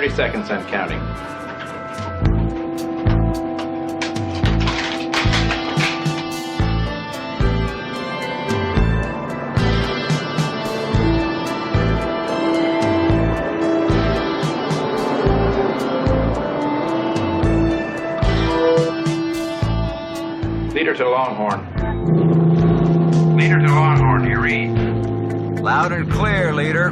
30 seconds and counting. Leader to Longhorn. Leader to Longhorn, do you read? Loud and clear, leader.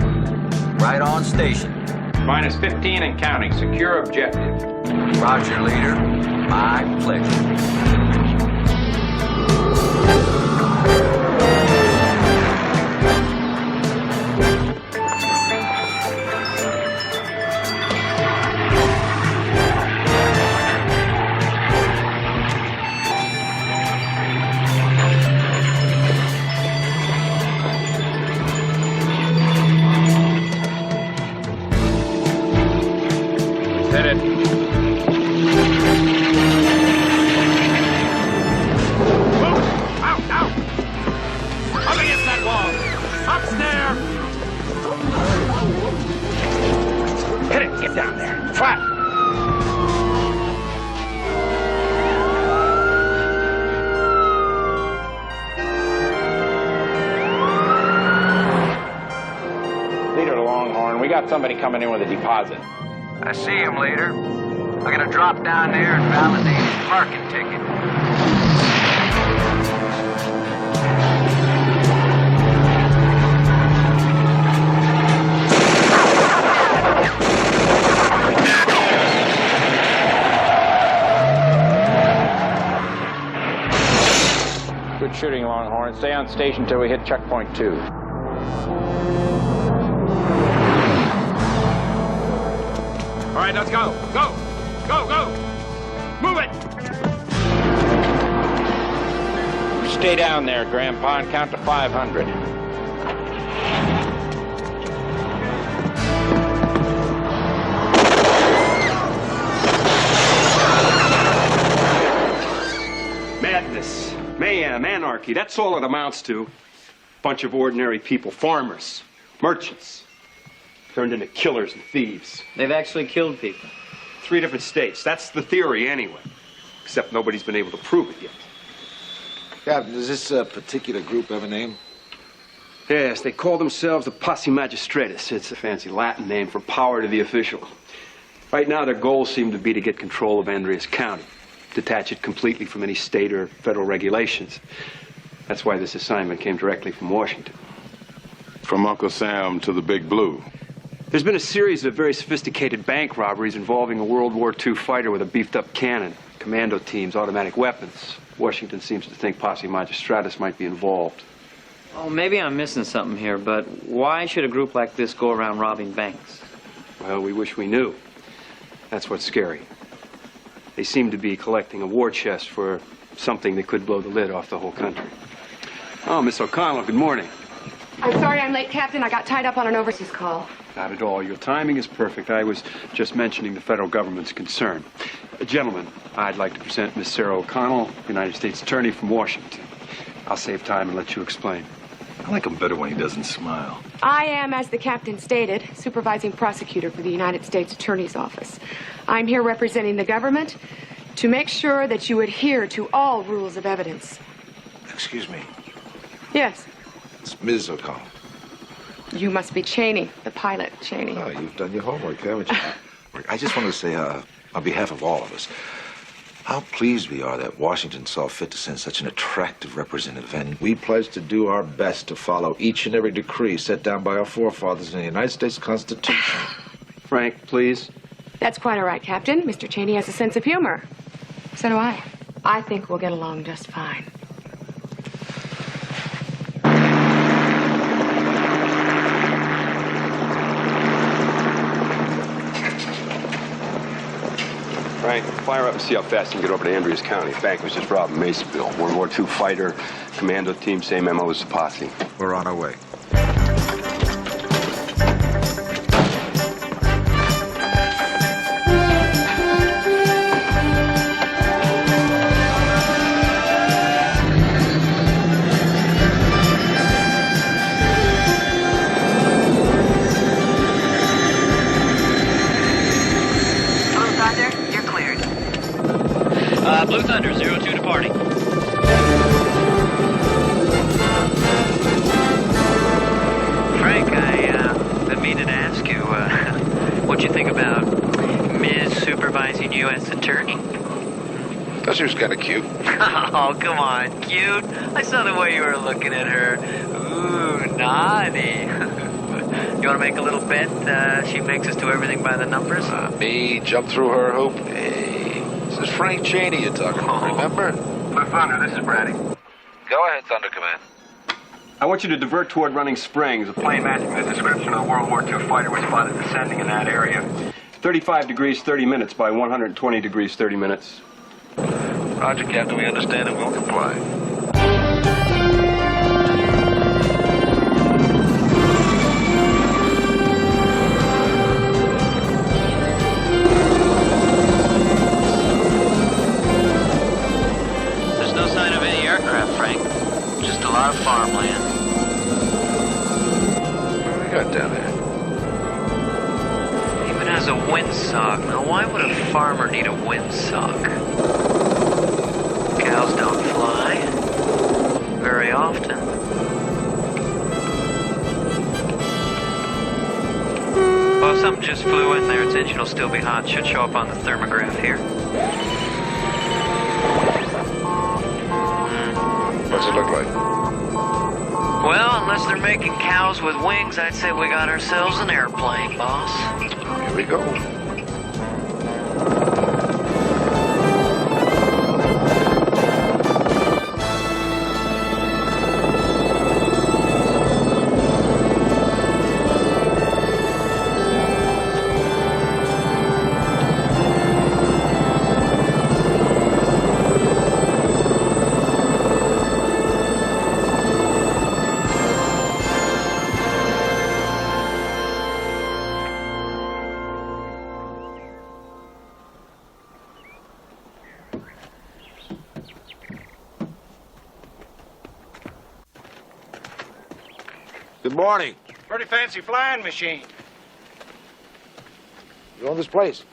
Right on station. Minus 15 and counting. Secure objective. Roger, leader. My pleasure. Hit it. Move! Out! Out! Up against that wall! Upstairs! Hit it! Get down there! Flat! Leader to Longhorn, we got somebody coming in with a deposit. I see him, leader. I'm gonna drop down there and validate his parking ticket. Good shooting, Longhorn. Stay on station till we hit checkpoint 2. All right, let's go. Go! Go, go! Move it! Stay down there, Grandpa, and count to 500. Madness, mayhem, anarchy, that's all it amounts to. Bunch of ordinary people, farmers, merchants, turned into killers and thieves. They've actually killed people. 3 different states. That's the theory, anyway. Except nobody's been able to prove it yet. Captain, does this particular group have a name? Yes, they call themselves the Posse Magistratus. It's a fancy Latin name for power to the official. Right now, their goals seem to be to get control of Andreas County, detach it completely from any state or federal regulations. That's why this assignment came directly from Washington. From Uncle Sam to the Big Blue. There's been a series of very sophisticated bank robberies involving a World War II fighter with a beefed-up cannon, commando teams, automatic weapons. Washington seems to think Posse Magistratus might be involved. Oh, maybe I'm missing something here, but why should a group like this go around robbing banks? Well, we wish we knew. That's what's scary. They seem to be collecting a war chest for something that could blow the lid off the whole country. Oh, Miss O'Connell, good morning. I'm sorry I'm late, Captain. I got tied up on an overseas call. Not at all. Your timing is perfect. I was just mentioning the federal government's concern. Gentlemen, I'd like to present Miss Sarah O'Connell, United States Attorney from Washington. I'll save time and let you explain. I like him better when he doesn't smile. I am, as the captain stated, supervising prosecutor for the United States Attorney's Office. I'm here representing the government to make sure that you adhere to all rules of evidence. Excuse me. Yes, It's Ms. O'Connell. you must be Cheney, the pilot, Cheney. Oh, you've done your homework, haven't you? I just want to say, on behalf of all of us, how pleased we are that Washington saw fit to send such an attractive representative, and we pledge to do our best to follow each and every decree set down by our forefathers in the United States Constitution. Frank, please. That's quite all right, Captain. Mr. Cheney has a sense of humor. So do I. I think we'll get along just fine. Frank, fire up and see how fast you can get over to Andreas County. The bank was just robbed in Masonville. World War II fighter, commando team, same MO as the Posse. We're on our way. Oh, come on, cute. I saw the way you were looking at her. Ooh, naughty. You want to make a little bet she makes us do everything by the numbers? Me, jump through her hoop? Hey, this is Frank Cheney you're talking about, remember? Blue Thunder, this is Brady. Go ahead, Thunder Command. I want you to divert toward Running Springs. A Plane matching the description of the World War II fighter was spotted descending in that area. 35 degrees 30 minutes by 120 degrees 30 minutes. Roger, Captain, we understand and will comply. There's no sign of any aircraft, Frank. Just a lot of farmland. What do we got down there? Even has a windsock. Now, why would a farmer need a windsock? Cows don't fly. Very often. Well, something just flew in there. Its engine will still be hot. Should show up on the thermograph here. What's it look like? Well, unless they're making cows with wings, I'd say we got ourselves an airplane, boss. Here we go. Good morning. Pretty fancy flying machine. You own this place?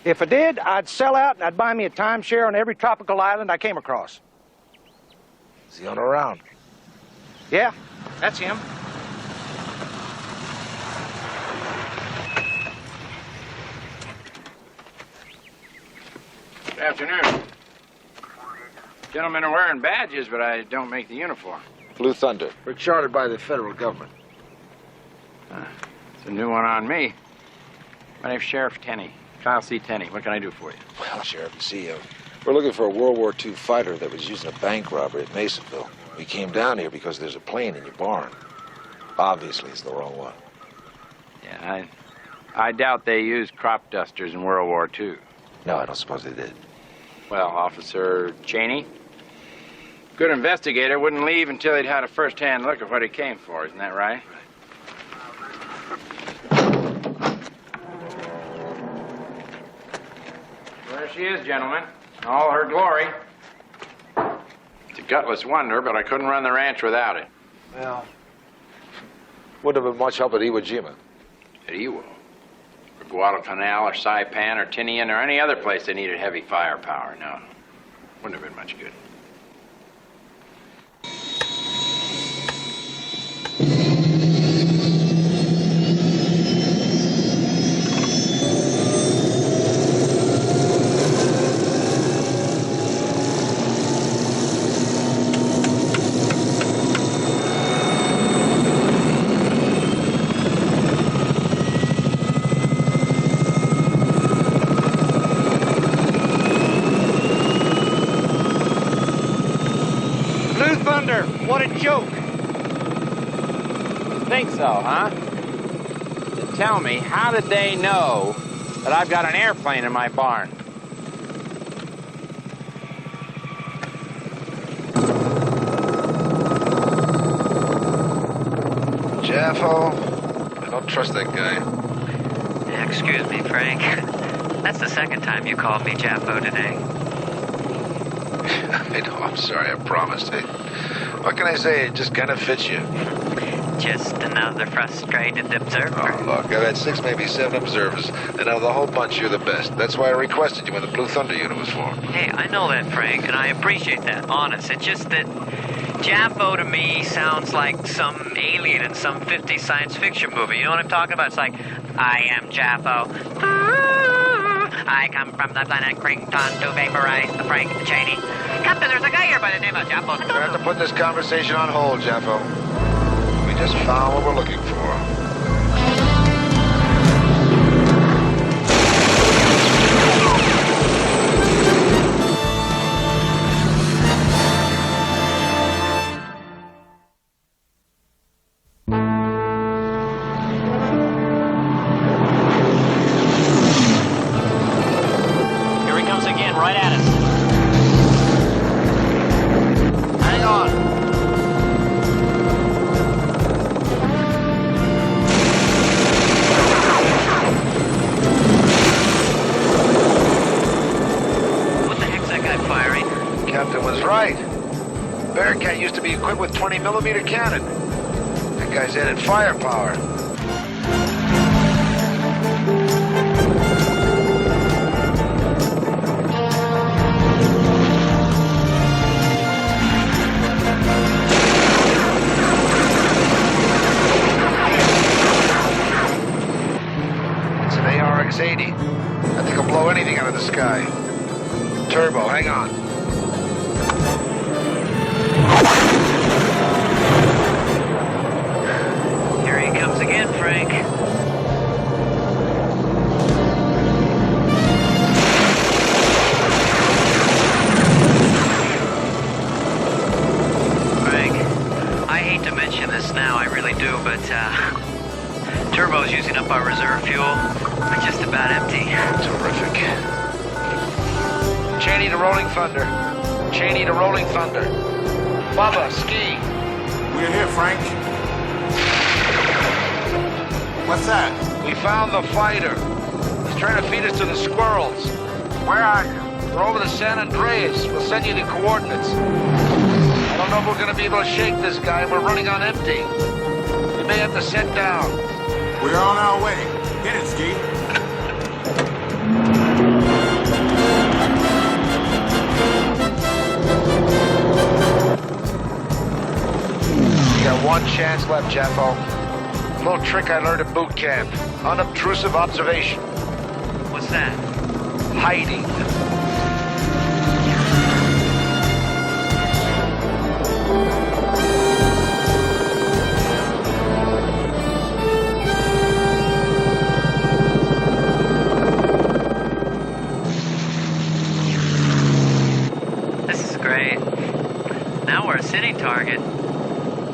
If I did, I'd sell out and I'd buy me a timeshare on every tropical island I came across. Is the owner around? Yeah, that's him. Good afternoon. Gentlemen are wearing badges, but I don't make the uniform. Blue Thunder. We're chartered by the federal government. It's a new one on me. My name's Sheriff Tenney. Kyle C. Tenney. What can I do for you? Well, Sheriff, you see, we're looking for a World War II fighter that was using a bank robbery at Masonville. We came down here because there's a plane in your barn. Obviously, it's the wrong one. Yeah, I doubt they used crop dusters in World War II. No, I don't suppose they did. Well, Officer Cheney, good investigator wouldn't leave until he'd had a first-hand look at what he came for. Isn't that right? There she is, gentlemen. In all her glory. It's a gutless wonder, but I couldn't run the ranch without it. Well, wouldn't have been much help at Iwo Jima. At Iwo. Or Guadalcanal, or Saipan, or Tinian, or any other place that needed heavy firepower. No. Wouldn't have been much good. What a joke. Think so, huh? Then tell me, how did they know that I've got an airplane in my barn? Jaffo? I don't trust that guy. Excuse me, Frank. That's the second time you called me Jaffo today. I know, I'm sorry, I promised. Hey, what can I say? It just kind of fits you. Just another frustrated observer. Oh, look, I've had 6, maybe 7 observers, and out of the whole bunch, you're the best. That's why I requested you when the Blue Thunder unit was formed. Hey, I know that, Frank, and I appreciate that, honest. It's just that Jaffo to me sounds like some alien in some 50s science fiction movie. You know what I'm talking about? It's like, I am Jaffo. I come from the planet Krington to vaporize the Frank Cheney. Come Captain, there's a guy here by the name of Jaffa. We're gonna have to put this conversation on hold, Jeffo. We just found what we're looking for. Here he comes again, right at us. Hang on. What the heck's that guy firing? Captain was right. Bearcat used to be equipped with 20-millimeter cannon. That guy's added firepower. It's an ARX-80. I think it'll blow anything out of the sky. Turbo, hang on. Here he comes again, Frank. Frank, I hate to mention this now, I really do, but Turbo's using up our reserve fuel. We're just about empty. Terrific. Cheney to Rolling Thunder. Cheney to Rolling Thunder. Bubba, ski. We're here, Frank. What's that? We found the fighter. He's trying to feed us to the squirrels. Where are you? We're over to San Andreas. We'll send you the coordinates. I don't know if we're going to be able to shake this guy. We're running on empty. We may have to set down. We're on our way. Hit it, Ski. You got one chance left, Jeffo. A little trick I learned at boot camp. Unobtrusive observation. What's that? Hiding. This is great. Now we're a sitting target.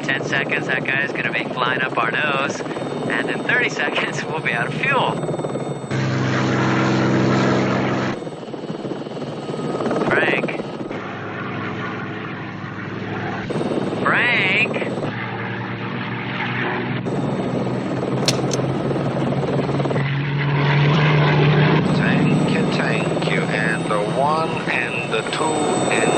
10 seconds, that guy's gonna be flying up our nose. And in 30 seconds, we'll be out of fuel. Frank? Frank? Thank you. And the one, and the two, and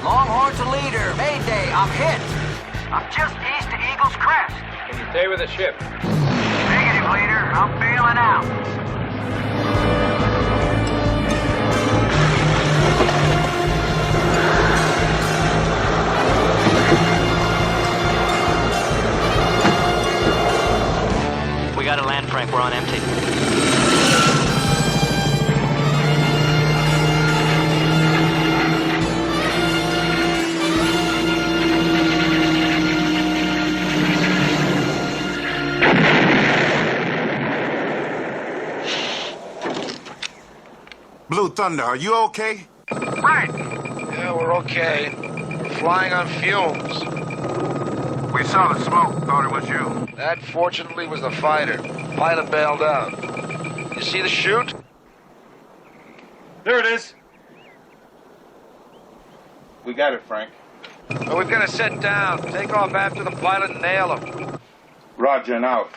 Longhorn's a leader. Mayday, I'm hit. I'm just east of Eagle's Crest. Can you stay with the ship? Negative, leader. I'm bailing out. We gotta land, Frank. We're on empty. Blue Thunder, are you okay? Frank! yeah, we're okay. We're flying on fumes. We saw the smoke. Thought it was you. That, fortunately, was the fighter. Pilot bailed out. You see the chute? There it is. We got it, Frank. Well, we've got to set down. Take off after the pilot and nail him. Roger and out.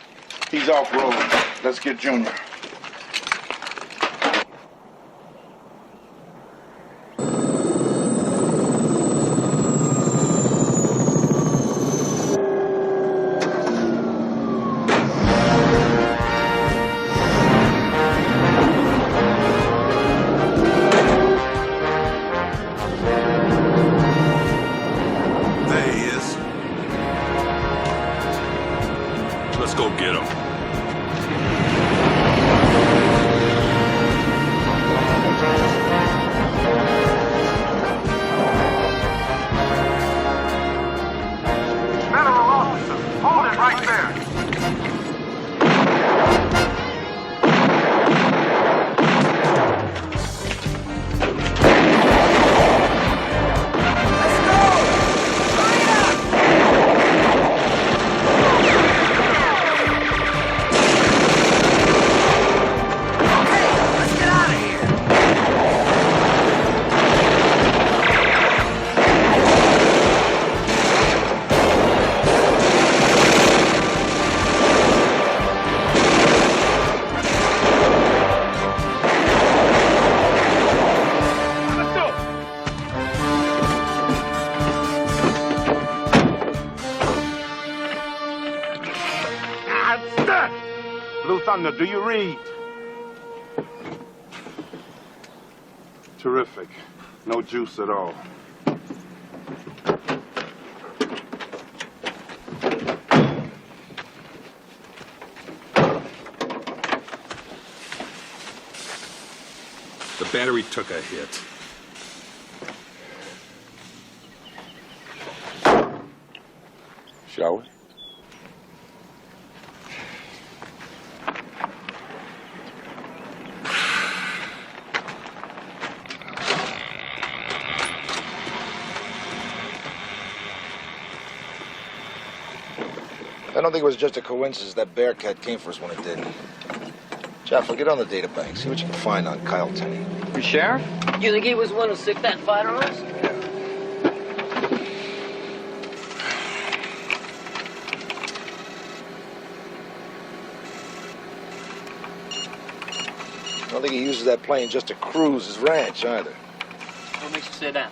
He's off road. Let's get Junior. Let's go get him. Federal officer, hold it right there. Blue Thunder, do you read? Terrific. No juice at all. The battery took a hit. Shall we? I don't think it was just a coincidence that Bearcat came for us when it did. Jeff, get on the data bank. See what you can find on Kyle Tenney. The sheriff? You think he was the one who sicked that fighter on us? I don't think he uses that plane just to cruise his ranch, either. What makes you say that?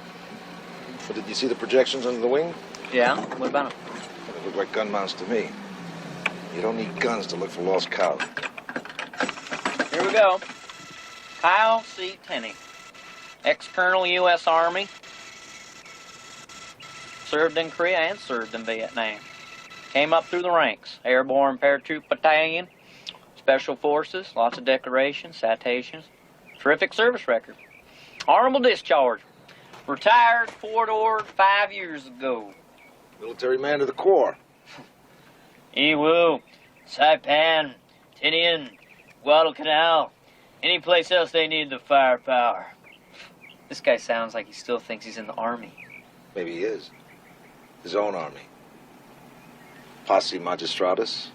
But did you see the projections under the wing? Yeah? What about him? They look like gun mounts to me. You don't need guns to look for lost cows. Here we go. Kyle C. Tenney, ex-colonel, U.S. Army. Served in Korea and served in Vietnam. Came up through the ranks. Airborne Paratroop Battalion, Special Forces, lots of decorations, citations. Terrific service record. Honorable discharge. Retired, Fort-Ord 5 years ago. Military man to the core. Iwu, Saipan, Tinian, Guadalcanal, any place else they need the firepower. This guy sounds like he still thinks he's in the army. Maybe he is. His own army. Posse Magistratus.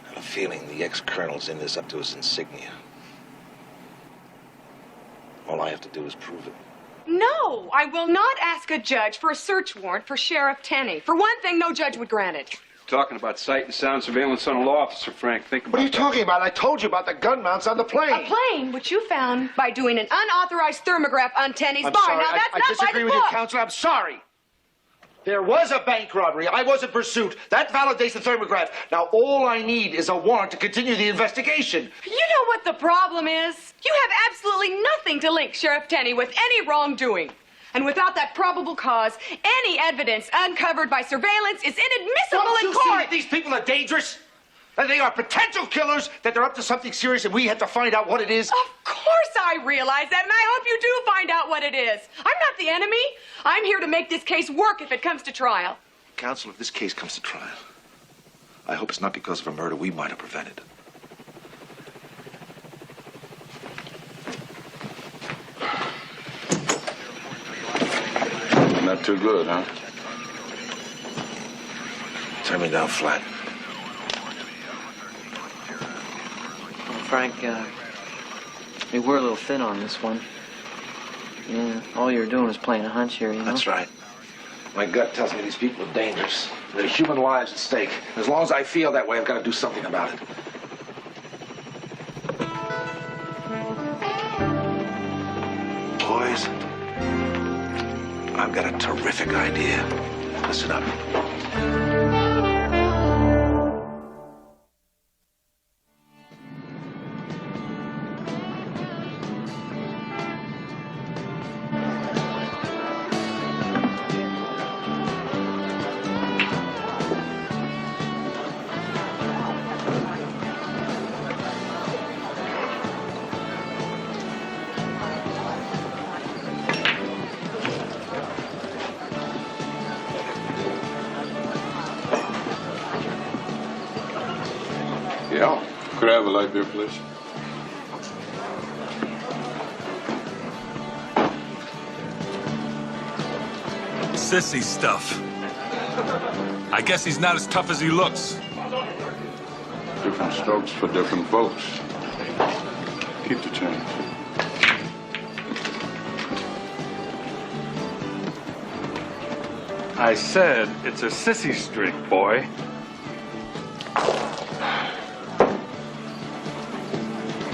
I have a feeling the ex-colonel's in this up to his insignia. All I have to do is prove it. No, I will not ask a judge for a search warrant for Sheriff Tenney. For one thing, no judge would grant it. Talking about sight and sound surveillance on a law officer, Frank. Think about What are you that. talking about? I told you about the gun mounts on the plane. A plane which you found by doing an unauthorized thermograph on Tenney's I'm barn. sorry. Now, that's I not disagree by the with you, book. Counselor. I'm sorry. There was a bank robbery. I was in pursuit. That validates the thermograph. Now, all I need is a warrant to continue the investigation. You know what the problem is? You have absolutely nothing to link Sheriff Tenney with any wrongdoing. And without that probable cause, any evidence uncovered by surveillance is inadmissible Don't in you court. see that these people are dangerous? That they are potential killers, that they're up to something serious, and we have to find out what it is? Of course I realize that, and I hope you do find out what it is. I'm not the enemy. I'm here to make this case work if it comes to trial. Counsel, if this case comes to trial, I hope it's not because of a murder we might have prevented. Not too good, huh? Turn me down flat. Frank, we were a little thin on this one. Yeah, all you're doing is playing a hunch here, you know? That's right. My gut tells me these people are dangerous. There are human lives at stake. As long as I feel that way, I've got to do something about it. Boys, I've got a terrific idea. Listen up. Yeah. Could I have a light beer, please? Sissy stuff. I guess he's not as tough as he looks. Different strokes for different folks. Keep the change. I said it's a sissy streak, boy.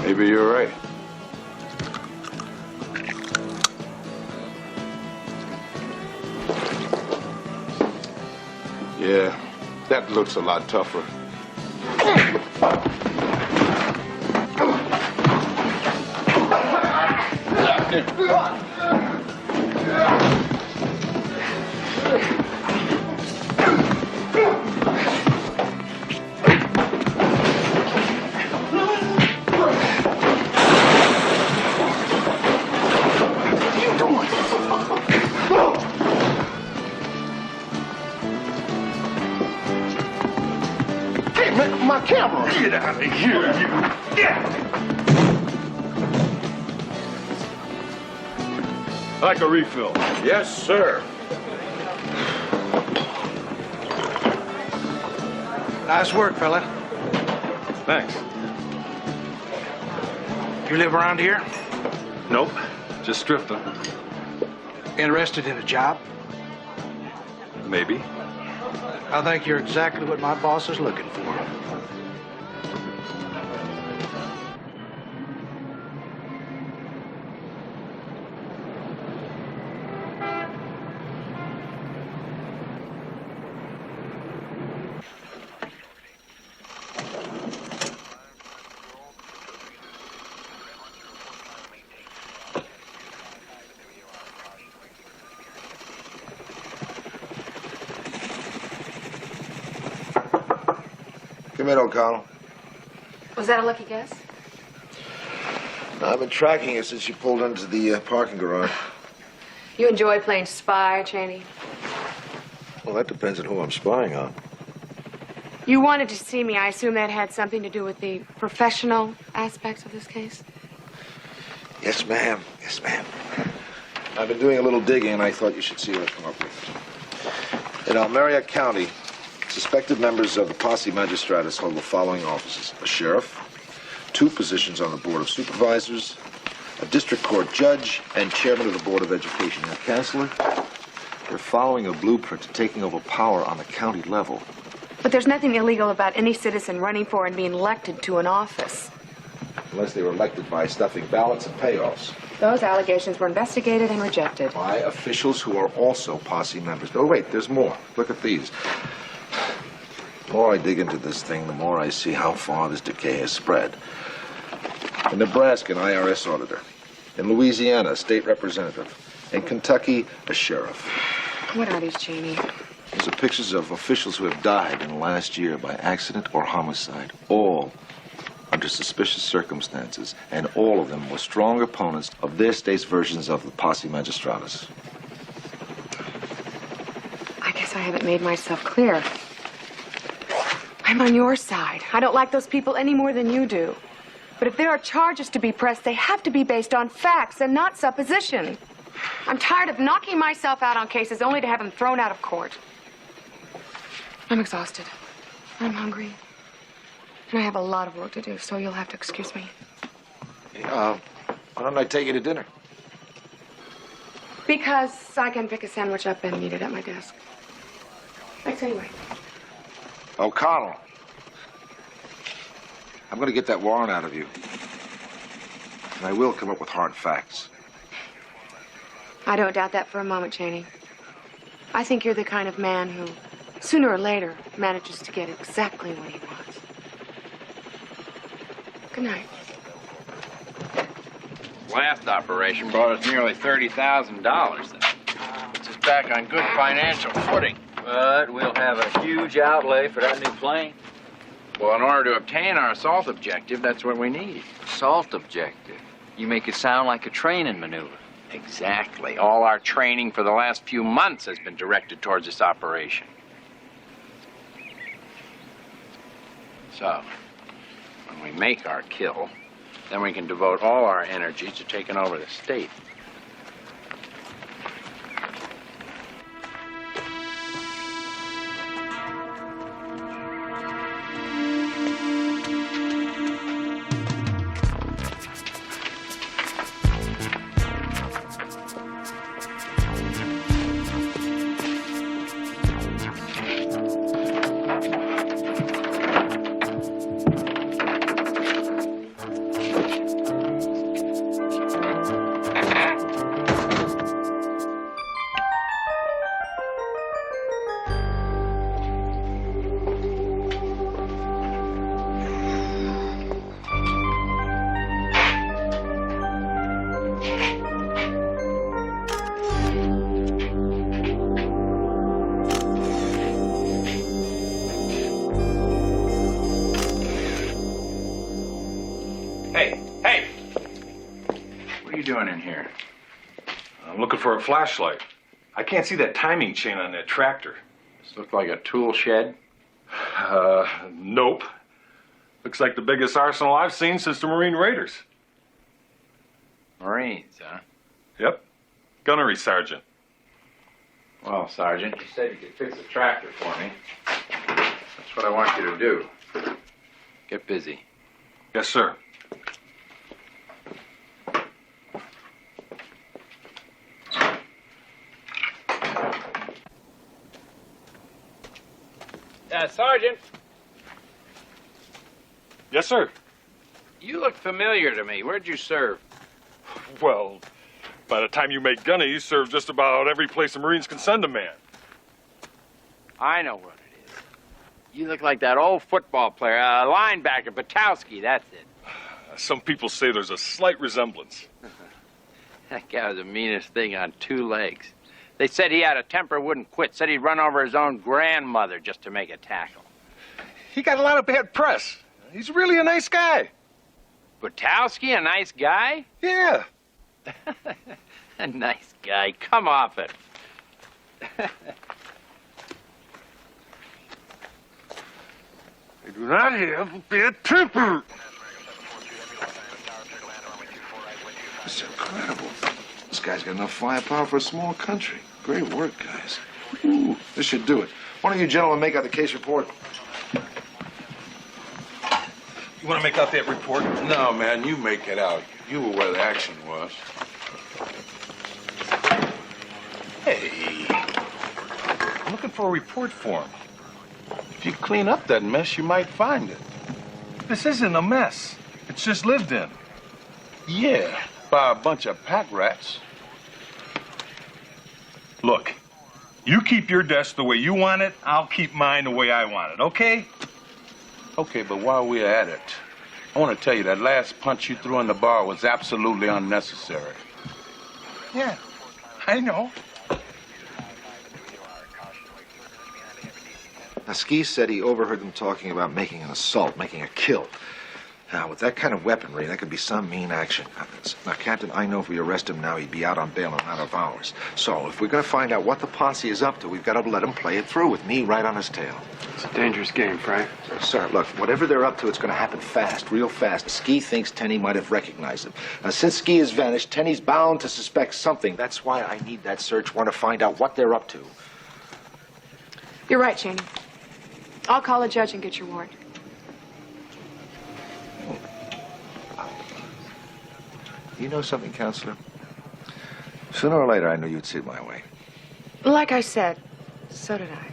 Maybe you're right. Yeah, that looks a lot tougher. My camera! Get out of here, you! Yeah! Like a refill. Yes, sir. Nice work, fella. Thanks. You live around here? Nope. Just drifting. Interested in a job? Maybe. I think you're exactly what my boss is looking for. Come in, O'Connell. Was that a lucky guess? I've been tracking you since you pulled into the parking garage. You enjoy playing spy, Cheney? Well, that depends on who I'm spying on. You wanted to see me. I assume that had something to do with the professional aspects of this case? Yes, ma'am. Yes, ma'am. I've been doing a little digging, and I thought you should see what I've come up with. In Almeria County, suspected members of the posse magistratus hold the following offices: a sheriff, 2 positions on the board of supervisors, a district court judge, and chairman of the board of education. Now, Counselor, they're following a blueprint to taking over power on the county level. But there's nothing illegal about any citizen running for and being elected to an office. Unless they were elected by stuffing ballots and payoffs. Those allegations were investigated and rejected. By officials who are also posse members. Oh, wait, there's more. Look at these. The more I dig into this thing, the more I see how far this decay has spread. In Nebraska, an IRS auditor. In Louisiana, a state representative. In Kentucky, a sheriff. What are these, Cheney? These are pictures of officials who have died in the last year by accident or homicide. All under suspicious circumstances. And all of them were strong opponents of their state's versions of the posse magistratus. I guess I haven't made myself clear. I'm on your side. I don't like those people any more than you do. But if there are charges to be pressed, they have to be based on facts and not supposition. I'm tired of knocking myself out on cases only to have them thrown out of court. I'm exhausted. I'm hungry. And I have a lot of work to do, so you'll have to excuse me. Why don't I take you to dinner? Because I can pick a sandwich up and eat it at my desk. Thanks anyway. O'Connell. I'm going to get that warrant out of you. And I will come up with hard facts. I don't doubt that for a moment, Cheney. I think you're the kind of man who, sooner or later, manages to get exactly what he wants. Good night. Last operation brought us nearly $30,000. Puts us back on good financial footing. But we'll have a huge outlay for that new plane. Well, in order to obtain our assault objective, that's what we need. Assault objective? You make it sound like a training maneuver. Exactly. All our training for the last few months has been directed towards this operation. So, When we make our kill, then we can devote all our energy to taking over the state. What are you doing in here? I'm looking for a flashlight. I can't see that timing chain on that tractor. This look like a tool shed? Nope. Looks like the biggest arsenal I've seen since the Marine Raiders. Marines, huh? Yep. Gunnery sergeant. Well, Sergeant, you said you could fix the tractor for me. That's what I want you to do. Get busy. Yes, sir. Sergeant, Yes, sir. you look familiar to me. Where'd you serve? Well, by the time you make gunny, you serve just about every place the Marines can send a man. I know what it is. You look like that old football player, linebacker, Butkus, that's it. Some people say there's a slight resemblance. That guy was the meanest thing on two legs. They said he had a temper, wouldn't quit. Said he'd run over his own grandmother just to make a tackle. He got a lot of bad press. He's really a nice guy. Butkus, a nice guy? Yeah. A nice guy. Come off it. I do not have a bad temper. It's incredible. This guy's got enough firepower for a small country. Great work, guys. Ooh, this should do it. Why don't you gentlemen make out the case report? You want to make out that report? No, man, you make it out. You were where the action was. Hey, I'm looking for a report form. If you clean up that mess, you might find it. This isn't a mess. It's just lived in. Yeah, by a bunch of pack rats. Look, you keep your desk the way you want it, I'll keep mine the way I want it, okay? Okay, but while we're at it, I want to tell you that last punch you threw in the bar was absolutely unnecessary. Yeah, I know. Now, Ski said he overheard them talking about making an assault, making a kill. Now, with that kind of weaponry, that could be some mean action. Now, Captain, I know if we arrest him now, he'd be out on bail in a matter of hours. So, if we're going to find out what the posse is up to, we've got to let him play it through with me right on his tail. It's a dangerous game, Frank. Sir, look, whatever they're up to, it's going to happen fast, real fast. Ski thinks Tenny might have recognized him. Now, since Ski has vanished, Tenny's bound to suspect something. That's why I need that search warrant to find out what they're up to. You're right, Cheney. I'll call a judge and get your warrant. You know something, Counselor? Sooner or later, I knew you'd see it my way. Like I said, so did I.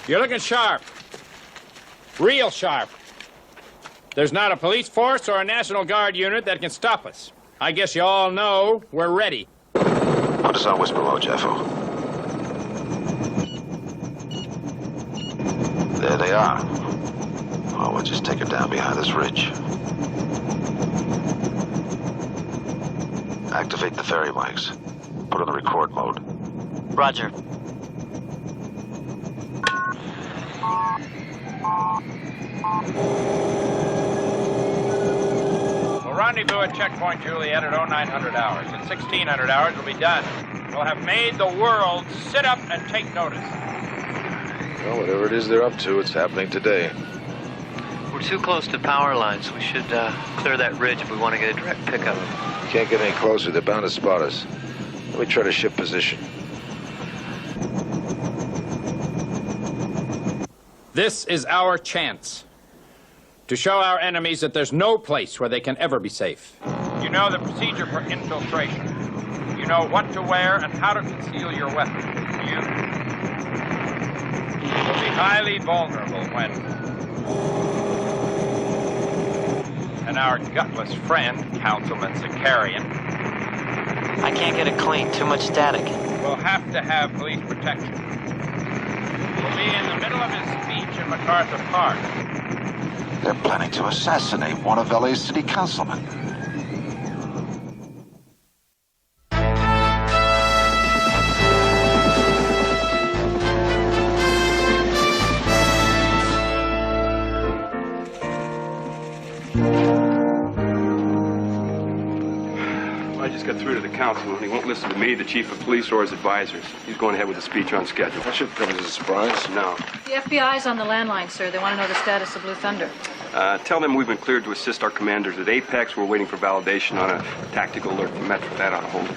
You're looking sharp. Real sharp. There's not a police force or a National Guard unit that can stop us. I guess you all know we're ready. Put us on whisper mode, Jeffo. There they are. Oh, we'll just take it down behind this ridge. Activate the ferry mics. Put on the record mode. Roger. We'll rendezvous at checkpoint Juliet at 0900 hours. At 1600 hours, we'll be done. We'll have made the world sit up and take notice. Well, whatever it is they're up to, it's happening today. We're too close to power lines. We should clear that ridge if we want to get a direct pickup. Can't get any closer. They're bound to spot us. Let me try to shift position. This is our chance to show our enemies that there's no place where they can ever be safe. You know the procedure for infiltration. You know what to wear and how to conceal your weapon. You will be highly vulnerable when... And our gutless friend, Councilman Zakarian... I can't get it clean. Too much static. will have to have police protection. We'll be in the middle of his speech in MacArthur Park. They're planning to assassinate one of LA's city councilmen. I just got through to the councilman. He won't listen to me, the chief of police, or his advisors. He's going ahead with the speech on schedule. That should come as a surprise. No. The FBI's on the landline, sir. They want to know the status of Blue Thunder. Tell them we've been cleared to assist our commanders at Apex. We're waiting for validation on a tactical alert from Metro. That ought to hold it.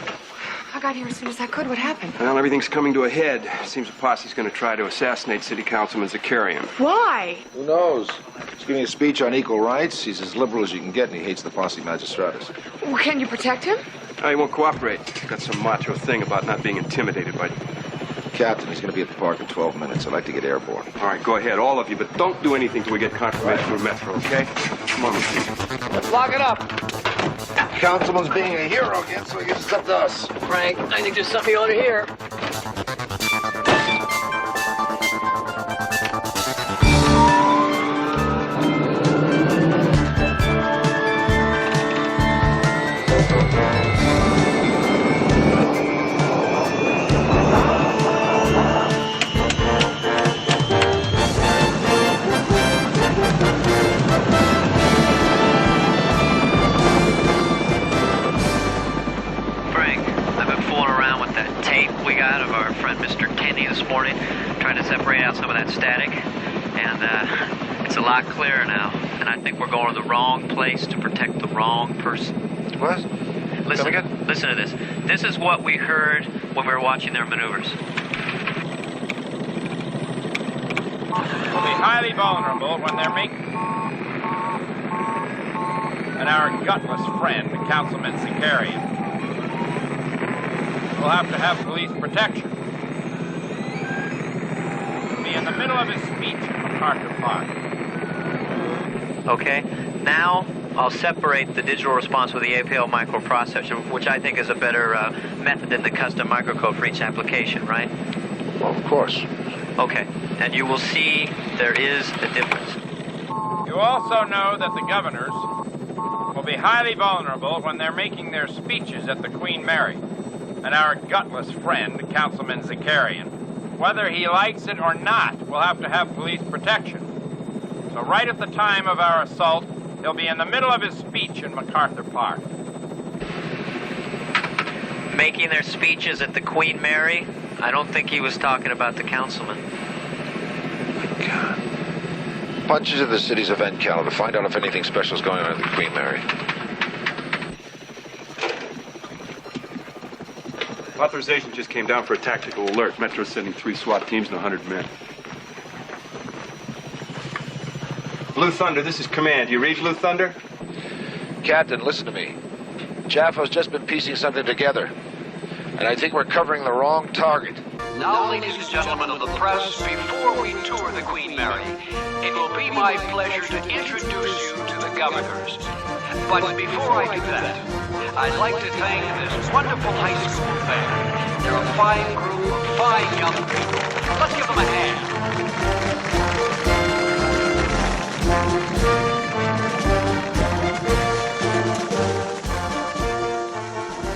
I got here as soon as I could. What happened? Well, everything's coming to a head. Seems the posse's going to try to assassinate City Councilman Zakarian. Why? Who knows? He's giving a speech on equal rights. He's as liberal as you can get, and he hates the posse magistratus. Well, can you protect him? No, he won't cooperate. He's got some macho thing about not being intimidated by... Captain, he's going to be at the park in 12 minutes. I'd like to get airborne. All right, go ahead, all of you, but don't do anything till we get confirmation from Metro, okay? Come on, Chief. Let's lock it up. Councilman's being a hero again, so he gives it up to us. Frank, I think there's something you ought to hear. Trying to separate out some of that static, and it's a lot clearer now. And I think we're going to the wrong place to protect the wrong person. What? Listen to this. This is what we heard when we were watching their maneuvers. Will be highly vulnerable when they're making... And our gutless friend, Councilman Zakarian, will have to have police protection. In the middle of his speech at MacArthur Park. Okay, now I'll separate the digital response with the APL microprocessor, which I think is a better method than the custom microcode for each application, right? Well, of course. Okay, and you will see there is a difference. You also know that the governors will be highly vulnerable when they're making their speeches at the Queen Mary, and our gutless friend, Councilman Zakarian, whether he likes it or not, will have to have police protection. So right at the time of our assault, he'll be in the middle of his speech in MacArthur Park. Making their speeches at the Queen Mary? I don't think he was talking about the councilman. God. Punch into the city's event calendar. Find out if anything special is going on at the Queen Mary. Authorization just came down for a tactical alert. Metro's sending 3 SWAT teams and 100 men. Blue Thunder, this is command. You read Blue Thunder? Captain, listen to me. Jaffo's just been piecing something together. And I think we're covering the wrong target. Now, ladies and gentlemen of the press, before we tour the Queen Mary, it will be my pleasure to introduce you to the governors. But before I do that, I'd like to thank this wonderful high school band. They're a fine group of fine young people. Let's give them a hand.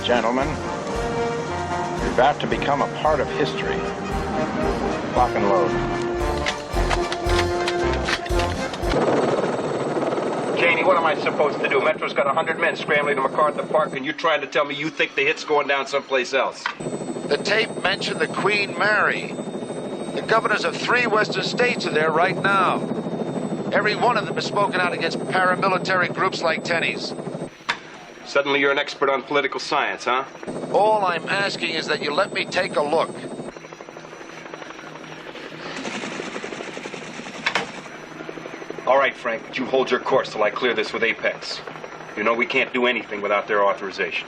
Gentlemen, you're about to become a part of history. Lock and load. Janie, what am I supposed to do? Metro's got 100 men scrambling to MacArthur Park, and you're trying to tell me you think the hit's going down someplace else. The tape mentioned the Queen Mary. The governors of 3 western states are there right now. Every one of them has spoken out against paramilitary groups like 80's. Suddenly you're an expert on political science, huh? All I'm asking is that you let me take a look. All right, Frank, but you hold your course till I clear this with Apex. You know we can't do anything without their authorization.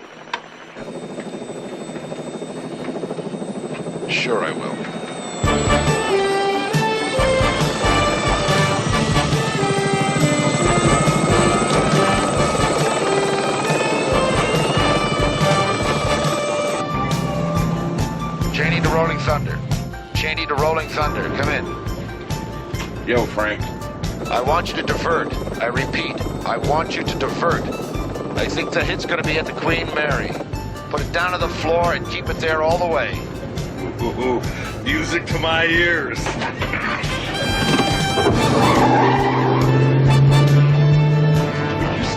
Sure I will. Cheney to Rolling Thunder. Cheney to Rolling Thunder. Come in. Yo, Frank. I want you to divert. I repeat, I want you to divert. I think the hit's gonna be at the Queen Mary. Put it down to the floor and keep it there all the way. Ooh, music to my ears. You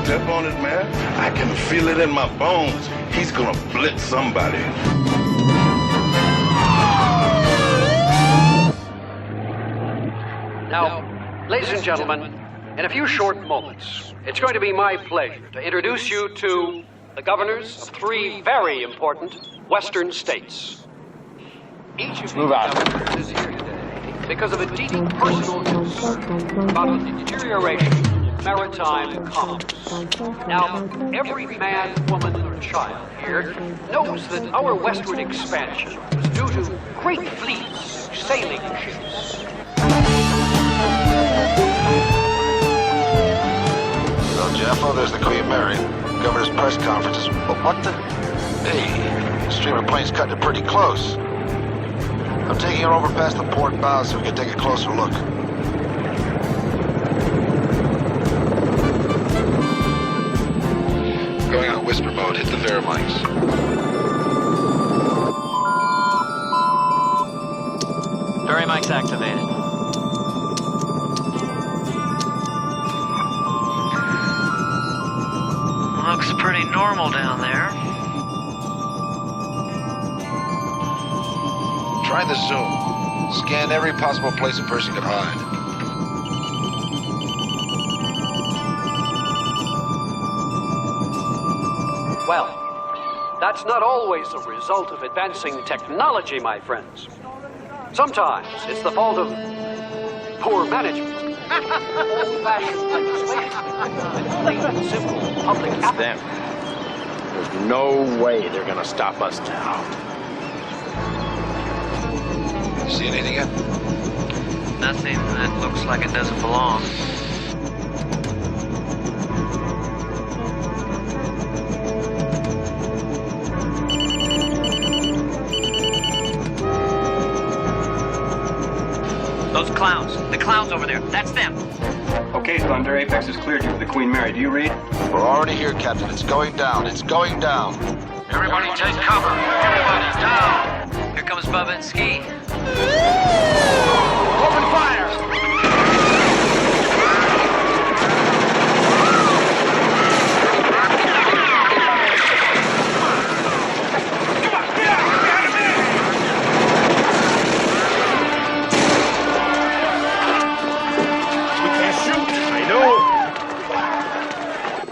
step on it, man. I can feel it in my bones. He's gonna blitz somebody. Now, ladies and gentlemen, in a few short moments, it's going to be my pleasure to introduce you to the governors of 3 very important western states. Each of these governors is here today because of a deep personal concern about the deterioration of maritime commerce. Now, every man, woman, or child here knows that our westward expansion was due to great fleets, sailing ships. Well, Jeffo, there's the Queen Mary. Governor's press conferences. Oh, what the? Hey, the stream of planes cutting it pretty close. I'm taking her over past the port bow so we can take a closer look. Going on whisper mode. Hit the Verimics. Verimics activated. Looks pretty normal down there. Try the zoom. Scan every possible place a person could hide. Well, that's not always a result of advancing technology, my friends. Sometimes it's the fault of poor management. Old-fashioned legislation. Plain and simple public Them. There's no way they're gonna stop us now. See anything yet? Nothing that looks like it doesn't belong. Those clowns. The clowns over there. That's them. Okay, Thunder, Apex has cleared you for the Queen Mary. Do you read? We're already here, Captain. It's going down. It's going down. Everybody take cover. Everybody down. Here comes Bubba and Ski. Open fire!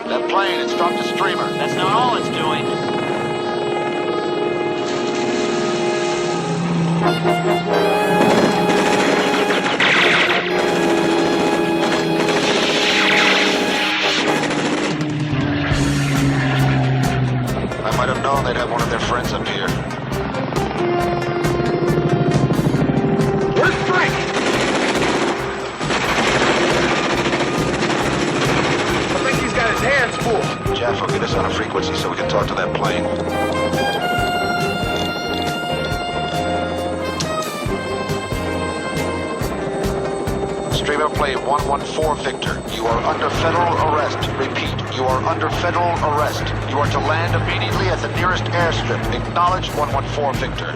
That plane, it's dropped a streamer. That's not all it's doing. I might have known they'd have one of their friends up here. Where's Frank? I think he's got his hands full. Jeff will get us on a frequency so we can talk to that plane. Streamer plane 114 Victor. You are under federal arrest. Repeat, you are under federal arrest. You are to land immediately at the nearest airstrip. Acknowledge 114 Victor.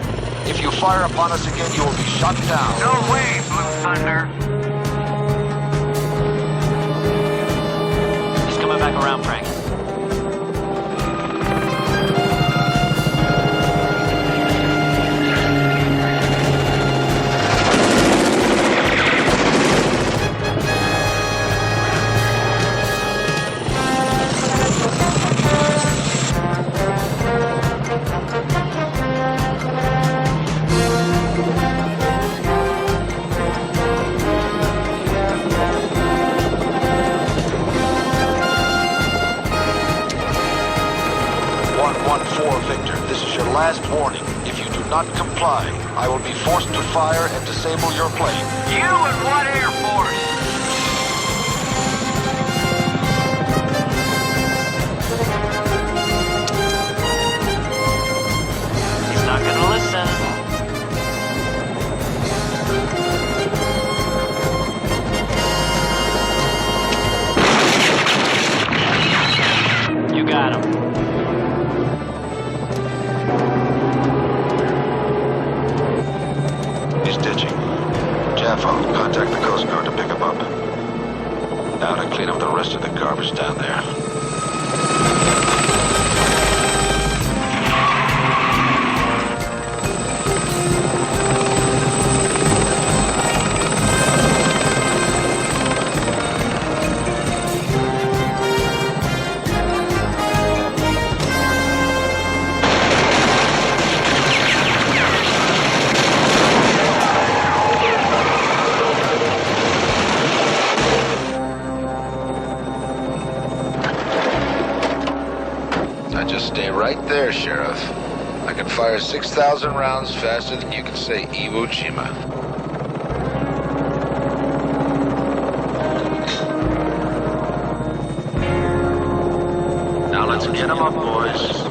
If you fire upon us again, you will be shot down. No way, Blue Thunder. He's coming back around, Frank. Last warning. If you do not comply, I will be forced to fire and disable your plane. You and what Air Force? He's not gonna listen. You got him. Contact the Coast Guard to pick him up. Now to clean up the rest of the garbage down there. Right there, Sheriff. I can fire 6,000 rounds faster than you can say Iwo Jima. Now let's get them up, boys.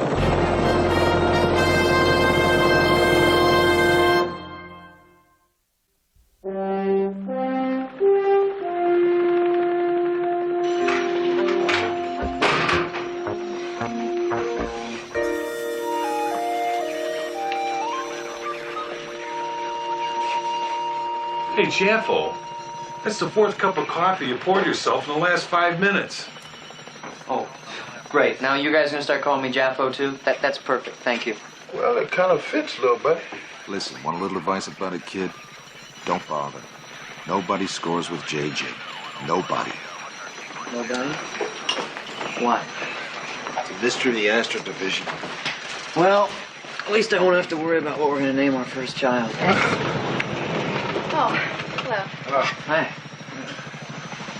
Hey, Jaffo, that's the fourth cup of coffee you poured yourself in the last 5 minutes. Oh, great. Now you guys gonna start calling me Jaffo too? That's perfect. Thank you. Well, it kind of fits, little buddy. Listen, want a little advice about it, kid? Don't bother. Nobody scores with JJ. Nobody. Nobody? Why? It's a mystery of the Astra Division. Well, at least I won't have to worry about what we're gonna name our first child. Oh, hello. Hello. Hi.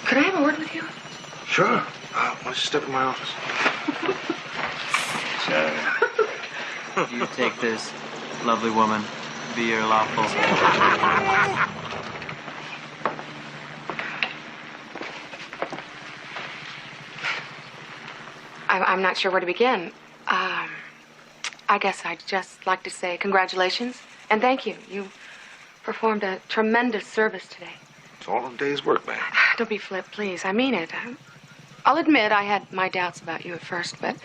Could I have a word with you? Sure. Why don't you step in my office? You take this, lovely woman, be your lawful. I'm not sure where to begin. I guess I'd just like to say congratulations and thank you. You performed a tremendous service today. It's all a day's work, man. Don't be flip, please. I mean it. I'll admit I had my doubts about you at first, but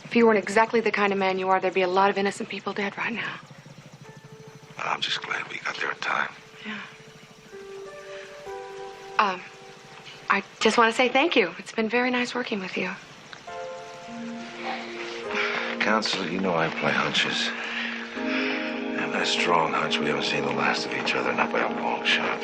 if you weren't exactly the kind of man you are, there'd be a lot of innocent people dead right now. Well, I'm just glad we got there in time. Yeah. I just want to say thank you. It's been very nice working with you. Counselor, you know I play hunches. I have that strong hunch we haven't seen the last of each other, not by a long shot.